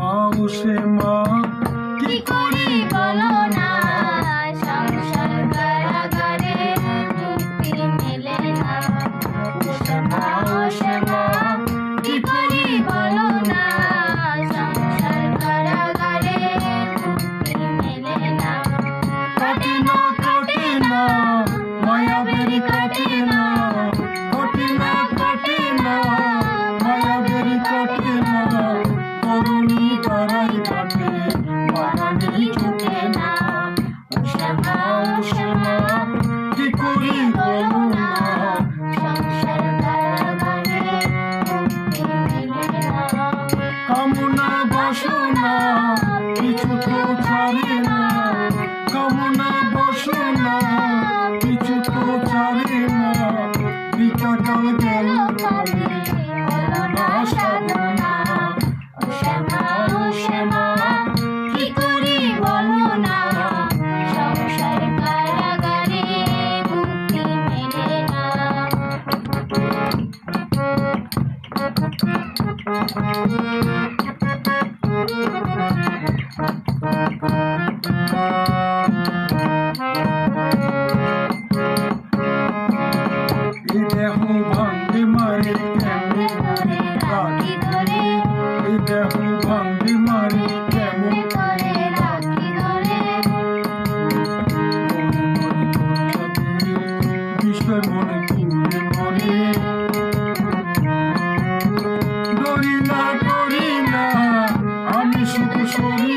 ও সে মা কি করি বলো না, সংসার কারাগারে মুক্তি মেলে না। ও সে মা কি করি বলো না, সংসার কারাগারে মুক্তি মেলে না। কাটে না কাটে না মায়াবের কাটে না, কাটে না কাটে না মায়াবের কাটে না, করুণী তারাই কাটে মারানি ছুটে না। ও সে মা কি করি বলো না, সংসার কারাগারে মুক্তি মেলে না। কামনা বাসনা কিছু তো ছাড়ে না, কামনা বাসনা কিছু তো ছাড়ে না, বিকাকাল গেল কবে হলো না সাধনা। ও সে মা কি করি বলো না, সংসার কারাগারে মুক্তি মেলে না। এই দেহ ভাঙ্গে মারে কেমনে করে রাখি ধরে, এই দেহ ভাঙ্গে মারে কেমন করে রাখি ধরে। বিষয় মনে পুরে মরে, ডরি না আমি শুধু শরীর